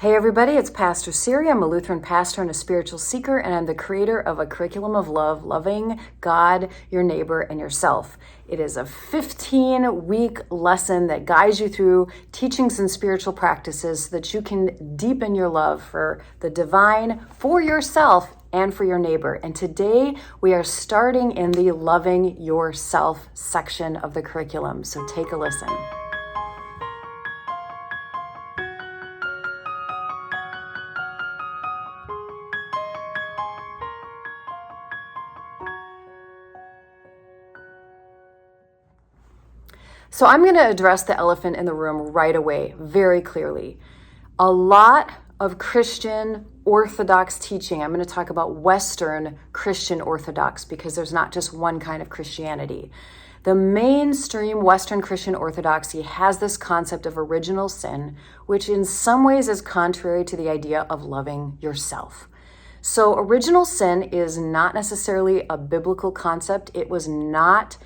Hey everybody, it's Pastor Siri. I'm a Lutheran pastor and a spiritual seeker, and I'm the creator of a curriculum of love, loving God, your neighbor, and yourself. It is a 15-week lesson that guides you through teachings and spiritual practices so that you can deepen your love for the divine, for yourself, and for your neighbor. And today we are starting in the loving yourself section of the curriculum. So take a listen. So I'm going to address the elephant in the room right away, very clearly. A lot of Christian Orthodox teaching, I'm going to talk about Western Christian Orthodox because there's not just one kind of Christianity. The mainstream Western Christian Orthodoxy has this concept of original sin, which in some ways is contrary to the idea of loving yourself. So original sin is not necessarily a biblical concept. It was not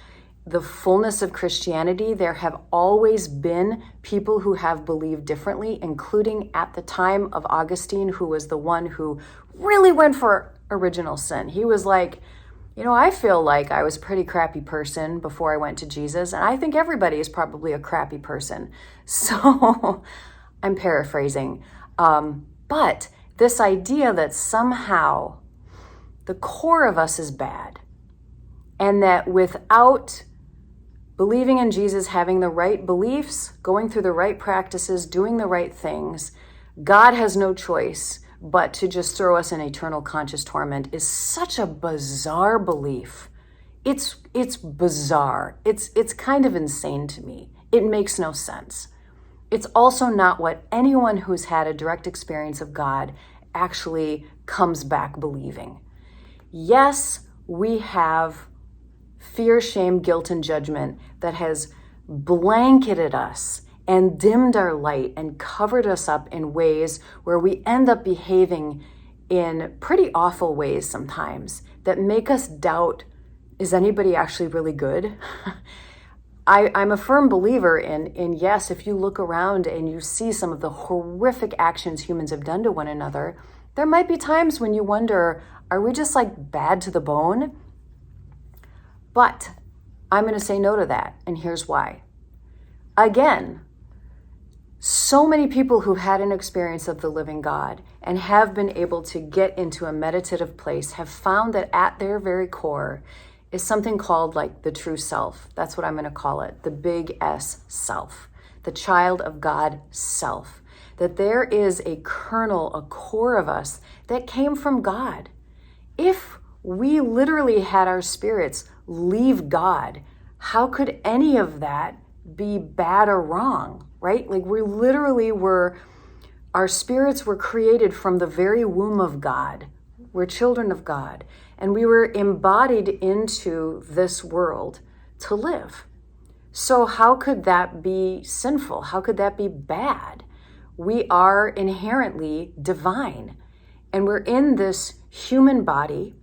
the fullness of Christianity. There have always been people who have believed differently, including at the time of Augustine, who was the one who really went for original sin. He was like, I feel like I was a pretty crappy person before I went to Jesus, and I think everybody is probably a crappy person. So I'm paraphrasing. But this idea that somehow the core of us is bad, and that without believing in Jesus, having the right beliefs, going through the right practices, doing the right things, God has no choice but to just throw us in eternal conscious torment is such a bizarre belief. It's bizarre. It's kind of insane to me. It makes no sense. It's also not what anyone who's had a direct experience of God actually comes back believing. Yes, we have fear, shame, guilt, and judgment that has blanketed us and dimmed our light and covered us up in ways where we end up behaving in pretty awful ways sometimes that make us doubt, is anybody actually really good? I'm a firm believer in yes, if you look around and you see some of the horrific actions humans have done to one another, there might be times when you wonder, are we just like bad to the bone? But I'm going to say no to that, and here's why. Again, so many people who've had an experience of the living God and have been able to get into a meditative place have found that at their very core is something called like the true self. That's what I'm going to call it, the big S self, the child of God self. That there is a kernel, a core of us that came from God. If we literally had our spirits leave God, how could any of that be bad or wrong, right? Like our spirits were created from the very womb of God. We're children of God, and we were embodied into this world to live. So how could that be sinful? How could that be bad? We are inherently divine, and we're in this human body.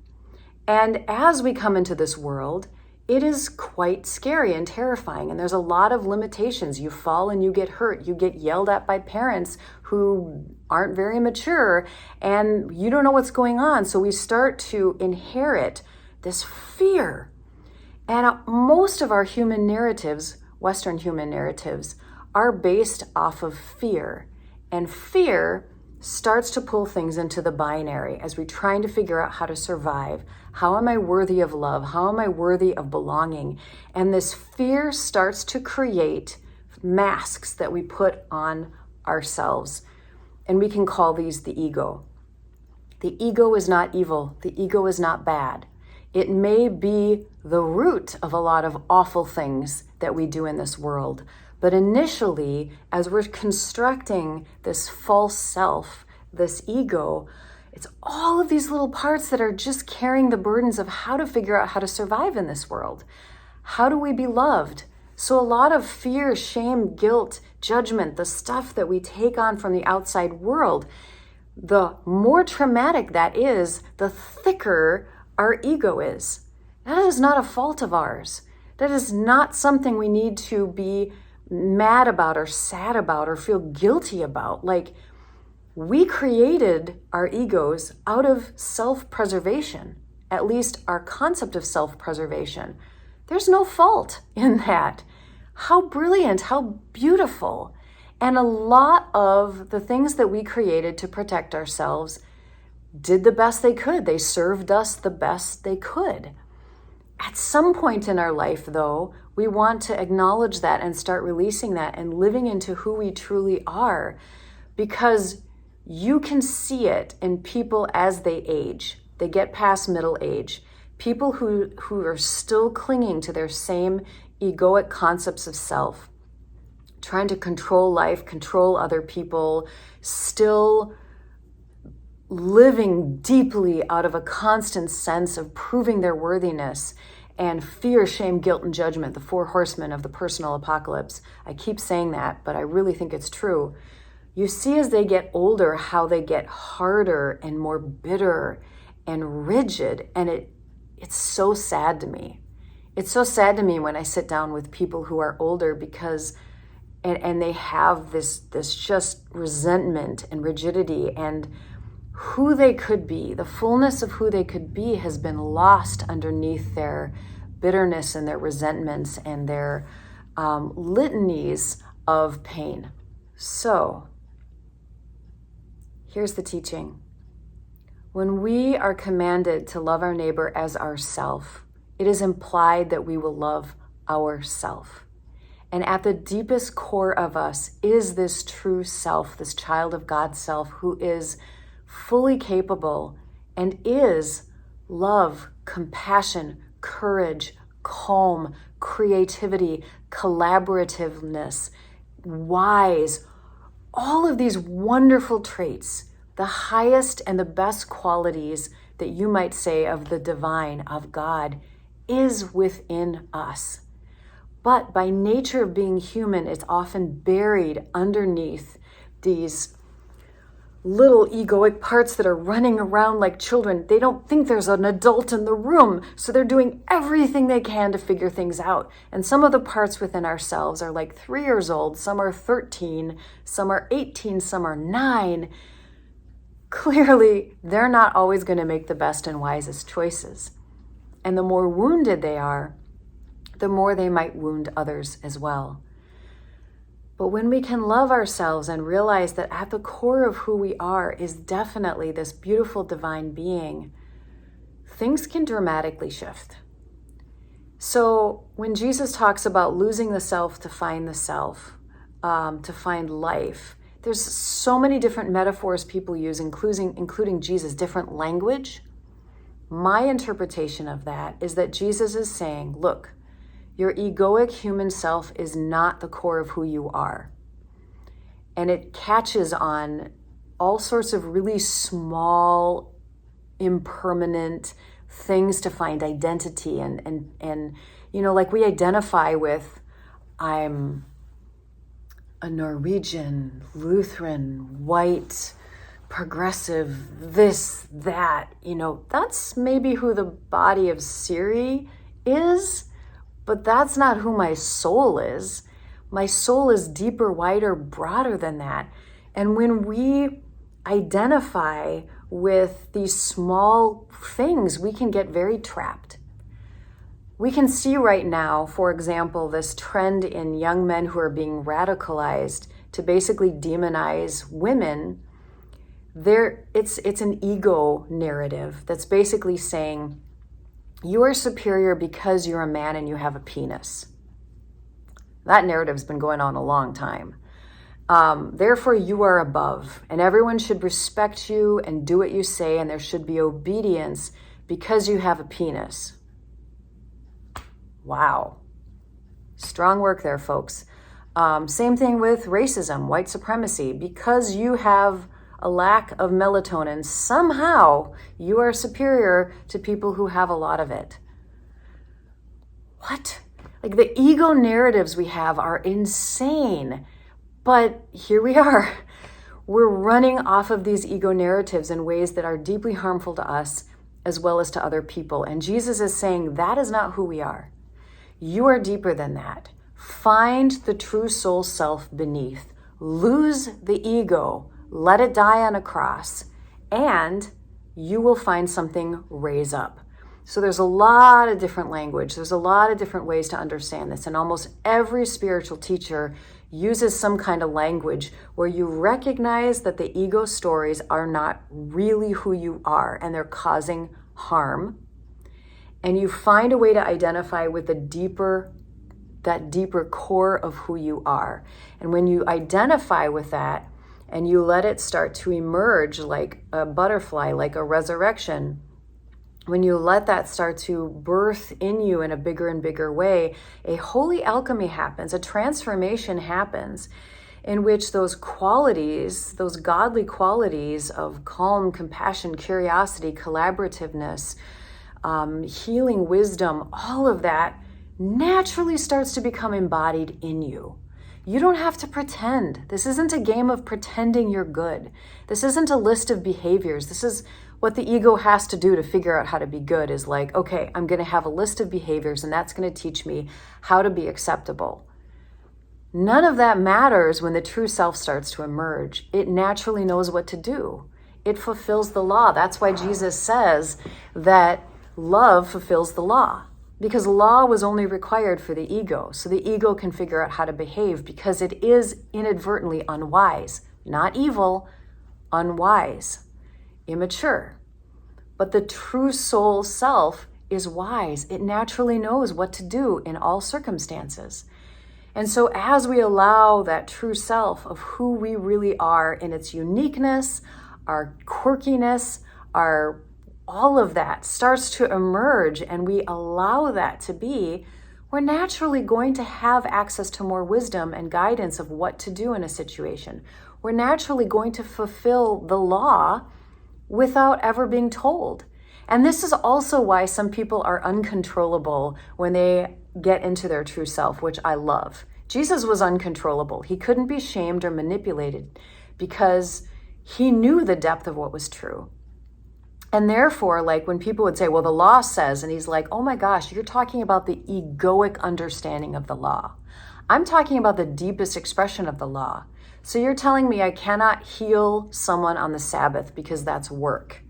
And as we come into this world, it is quite scary and terrifying. And there's a lot of limitations. You fall and you get hurt. You get yelled at by parents who aren't very mature, and you don't know what's going on. So we start to inherit this fear. And most of our human narratives, Western human narratives, are based off of fear. And fear starts to pull things into the binary as we're trying to figure out how to survive. How am I worthy of love? How am I worthy of belonging? And this fear starts to create masks that we put on ourselves. And we can call these the ego. The ego is not evil. The ego is not bad. It may be the root of a lot of awful things that we do in this world. But initially, as we're constructing this false self, this ego, it's all of these little parts that are just carrying the burdens of how to figure out how to survive in this world. How do we be loved? So a lot of fear, shame, guilt, judgment, the stuff that we take on from the outside world, the more traumatic that is, the thicker our ego is. That is not a fault of ours. That is not something we need to be mad about or sad about or feel guilty about. Like, We created our egos out of self-preservation, at least our concept of self-preservation. There's no fault in that. How brilliant, how beautiful. And a lot of the things that we created to protect ourselves did the best they could. They served us the best they could. At some point in our life, though, we want to acknowledge that and start releasing that and living into who we truly are, because you can see it in people as they age. They get past middle age. People who are still clinging to their same egoic concepts of self, trying to control life, control other people, still living deeply out of a constant sense of proving their worthiness and fear, shame, guilt, and judgment, the four horsemen of the personal apocalypse. I keep saying that, but I really think it's true. You see as they get older how they get harder and more bitter and rigid, and it's so sad to me. It's so sad to me when I sit down with people who are older because and they have this just resentment and rigidity, and who they could be, the fullness of who they could be has been lost underneath their bitterness and their resentments and their litanies of pain. So, here's the teaching. When we are commanded to love our neighbor as ourself, it is implied that we will love ourself. And at the deepest core of us is this true self, this child of God self, who is fully capable and is love, compassion, courage, calm, creativity, collaborativeness, wise, all of these wonderful traits, the highest and the best qualities that you might say of the divine, of God, is within us. But by nature of being human, it's often buried underneath these little egoic parts that are running around like children. They don't think there's an adult in the room, so they're doing everything they can to figure things out. And some of the parts within ourselves are like 3 years old, some are 13, some are 18, some are 9. Clearly, they're not always going to make the best and wisest choices. And the more wounded they are, the more they might wound others as well. But when we can love ourselves and realize that at the core of who we are is definitely this beautiful divine being, things can dramatically shift. So when Jesus talks about losing the self to find the self, to find life, there's so many different metaphors people use, including Jesus, different language. My interpretation of that is that Jesus is saying, look, your egoic human self is not the core of who you are. And it catches on all sorts of really small, impermanent things to find identity. And you know, like we identify with, I'm a Norwegian, Lutheran, white, progressive, this, that, you know, that's maybe who the body of Siri is. But that's not who my soul is. My soul is deeper, wider, broader than that. And when we identify with these small things, we can get very trapped. We can see right now, for example, this trend in young men who are being radicalized to basically demonize women. It's an ego narrative that's basically saying, you are superior because you're a man and you have a penis. That narrative's been going on a long time. Therefore, you are above, and everyone should respect you and do what you say, and there should be obedience because you have a penis. Wow. Strong work there, folks. Same thing with racism, white supremacy. Because you have a lack of melatonin, somehow you are superior to people who have a lot of it. What? Like the ego narratives we have are insane. But here we are. We're running off of these ego narratives in ways that are deeply harmful to us as well as to other people. And Jesus is saying that is not who we are. You are deeper than that. Find the true soul self beneath. Lose the ego. let it die on a cross, and you will find something raise up. So there's a lot of different language. There's a lot of different ways to understand this. And almost every spiritual teacher uses some kind of language where you recognize that the ego stories are not really who you are and they're causing harm. And you find a way to identify with that deeper core of who you are. And when you identify with that and you let it start to emerge like a butterfly, like a resurrection, when you let that start to birth in you in a bigger and bigger way, a holy alchemy happens, a transformation happens in which those qualities, those godly qualities of calm, compassion, curiosity, collaborativeness, healing, wisdom, all of that naturally starts to become embodied in you. You don't have to pretend. This isn't a game of pretending you're good. This isn't a list of behaviors. This is what the ego has to do to figure out how to be good, is like, okay, I'm going to have a list of behaviors and that's going to teach me how to be acceptable. None of that matters when the true self starts to emerge. It naturally knows what to do. It fulfills the law. That's why Jesus says that love fulfills the law, because law was only required for the ego. So the ego can figure out how to behave because it is inadvertently unwise, not evil, unwise, immature. But the true soul self is wise. It naturally knows what to do in all circumstances. And so as we allow that true self of who we really are in its uniqueness, our quirkiness, all of that starts to emerge, and we allow that to be, we're naturally going to have access to more wisdom and guidance of what to do in a situation. We're naturally going to fulfill the law without ever being told. And this is also why some people are uncontrollable when they get into their true self, which I love. Jesus was uncontrollable. He couldn't be shamed or manipulated because he knew the depth of what was true. And therefore, like when people would say, well, the law says, and he's like, oh my gosh, you're talking about the egoic understanding of the law. I'm talking about the deepest expression of the law. So you're telling me I cannot heal someone on the Sabbath because that's work.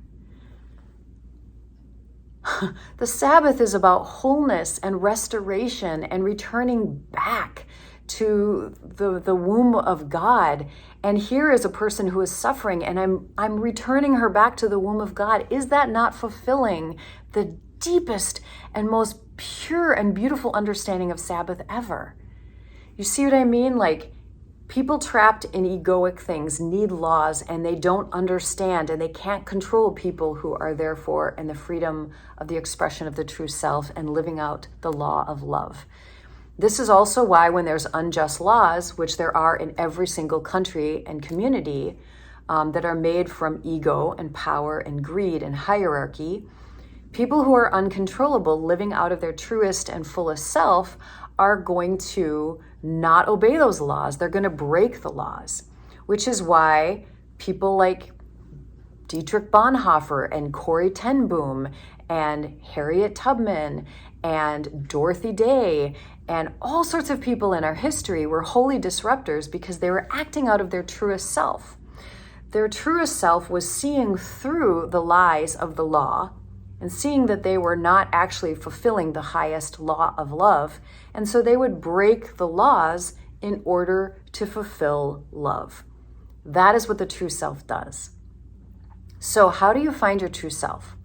The Sabbath is about wholeness and restoration and returning back to the womb of God. And here is a person who is suffering, and I'm returning her back to the womb of God. Is that not fulfilling the deepest and most pure and beautiful understanding of Sabbath ever? You see what I mean? Like, people trapped in egoic things need laws, and they don't understand, and they can't control people who are therefore in the freedom of the expression of the true self and living out the law of love. This is also why when there's unjust laws, which there are in every single country and community, that are made from ego and power and greed and hierarchy, people who are uncontrollable, living out of their truest and fullest self, are going to not obey those laws. They're going to break the laws, which is why people like Dietrich Bonhoeffer and Corrie ten Boom and Harriet Tubman and Dorothy Day and all sorts of people in our history were holy disruptors because they were acting out of their truest self. Their truest self was seeing through the lies of the law and seeing that they were not actually fulfilling the highest law of love. And so they would break the laws in order to fulfill love. That is what the true self does. So how do you find your true self?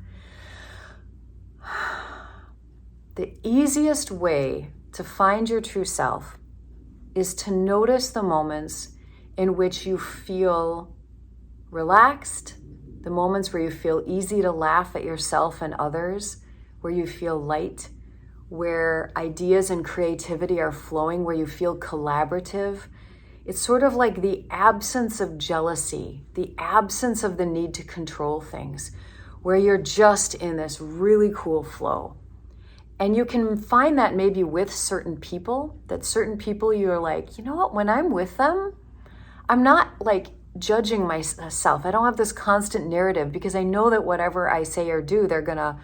The easiest way to find your true self is to notice the moments in which you feel relaxed, the moments where you feel easy to laugh at yourself and others, where you feel light, where ideas and creativity are flowing, where you feel collaborative. It's sort of like the absence of jealousy, the absence of the need to control things, where you're just in this really cool flow. And you can find that maybe with certain people, that certain people you're like, you know what, when I'm with them, I'm not like judging myself. I don't have this constant narrative because I know that whatever I say or do, they're gonna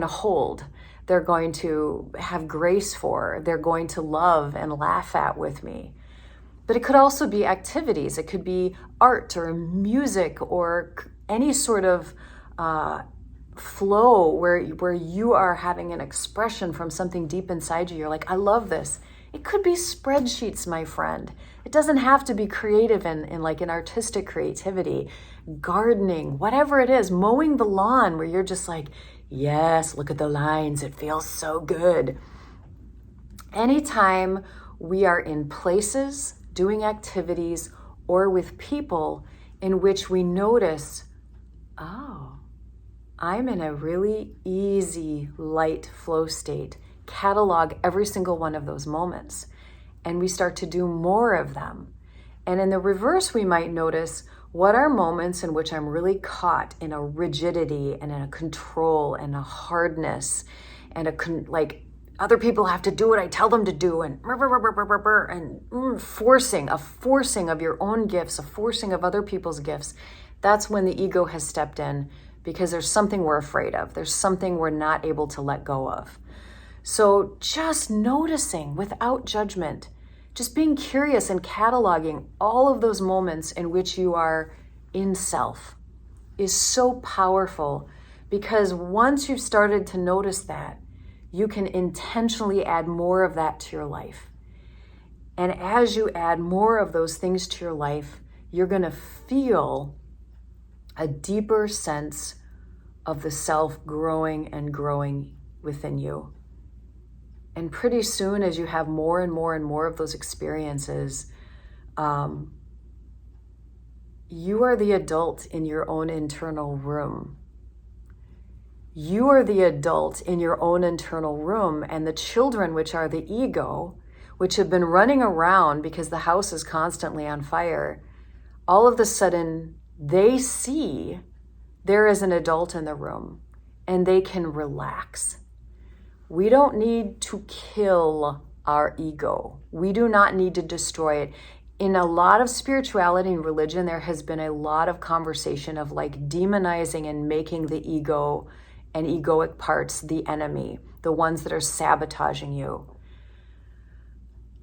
hold. They're going to have grace for. They're going to love and laugh at with me. But it could also be activities. It could be art or music or any sort of flow where you are having an expression from something deep inside you. You're like, I love this. It could be spreadsheets, my friend. It doesn't have to be creative in like an artistic creativity, gardening, whatever it is, mowing the lawn where you're just like, yes, look at the lines. It feels so good. Anytime we are in places, doing activities, or with people in which we notice, oh, I'm in a really easy, light flow state. Catalog every single one of those moments. And we start to do more of them. And in the reverse, we might notice, what are moments in which I'm really caught in a rigidity and in a control and a hardness and like other people have to do what I tell them to do and forcing of your own gifts, a forcing of other people's gifts. That's when the ego has stepped in, because there's something we're afraid of. There's something we're not able to let go of. So just noticing without judgment, just being curious and cataloging all of those moments in which you are in self is so powerful, because once you've started to notice that, you can intentionally add more of that to your life. And as you add more of those things to your life, you're going to feel a deeper sense of the self growing and growing within you. And pretty soon, as you have more and more and more of those experiences, you are the adult in your own internal room. You are the adult in your own internal room, and the children, which are the ego, which have been running around because the house is constantly on fire, all of a sudden they see there is an adult in the room and they can relax. We don't need to kill our ego. We do not need to destroy it. In a lot of spirituality and religion, there has been a lot of conversation of like demonizing and making the ego and egoic parts the enemy, the ones that are sabotaging you.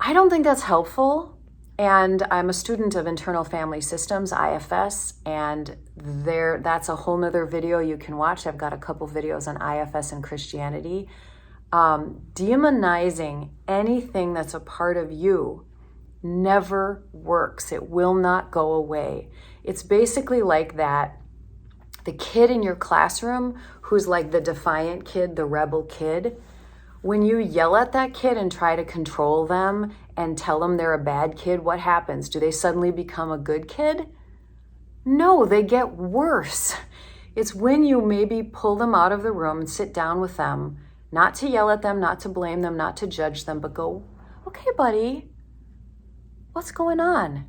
I don't think that's helpful. And I'm a student of internal family systems, IFS, and that's a whole nother video you can watch. I've got a couple videos on IFS and Christianity. Demonizing anything that's a part of you never works. It will not go away. It's basically like that. The kid in your classroom who's like the defiant kid, the rebel kid, when you yell at that kid and try to control them and tell them they're a bad kid, what happens? Do they suddenly become a good kid? No, they get worse. It's when you maybe pull them out of the room and sit down with them, not to yell at them, not to blame them, not to judge them, but go, okay, buddy, what's going on?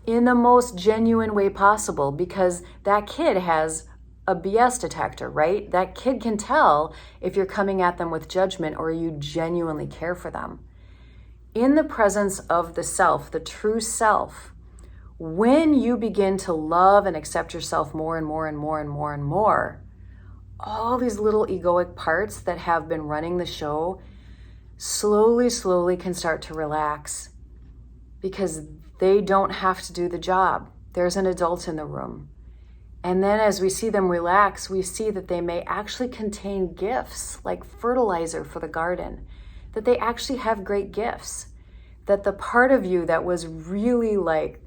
In the most genuine way possible, because that kid has a BS detector, right? That kid can tell if you're coming at them with judgment or you genuinely care for them. In the presence of the self, the true self, when you begin to love and accept yourself more and more and more and more and more, all these little egoic parts that have been running the show slowly can start to relax, because they don't have to do the job. There's an adult in the room. And then as we see them relax, we see that they may actually contain gifts like fertilizer for the garden, that they actually have great gifts, that the part of you that was really like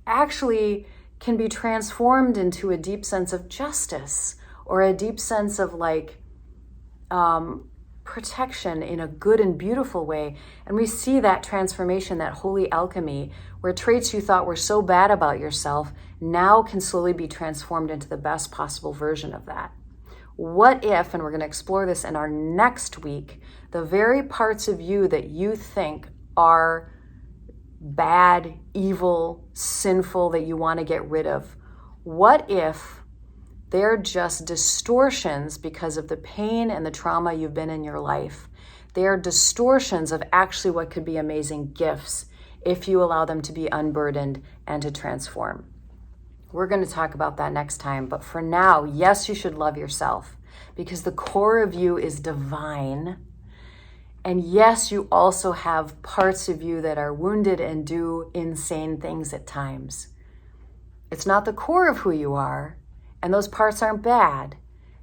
actually can be transformed into a deep sense of justice or a deep sense of like protection in a good and beautiful way. And we see that transformation, that holy alchemy, where traits you thought were so bad about yourself now can slowly be transformed into the best possible version of that. What if, and we're going to explore this in our next week, the very parts of you that you think are bad, evil, sinful, that you want to get rid of, what if they're just distortions because of the pain and the trauma you've been in your life? They are distortions of actually what could be amazing gifts if you allow them to be unburdened and to transform. We're going to talk about that next time. But for now, yes, you should love yourself, because the core of you is divine. And yes, you also have parts of you that are wounded and do insane things at times. It's not the core of who you are, and those parts aren't bad.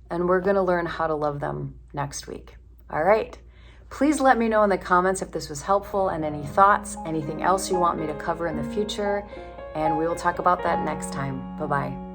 And we're going to learn how to love them next week. All right. Please let me know in the comments if this was helpful and any thoughts, anything else you want me to cover in the future. And we will talk about that next time. Bye-bye.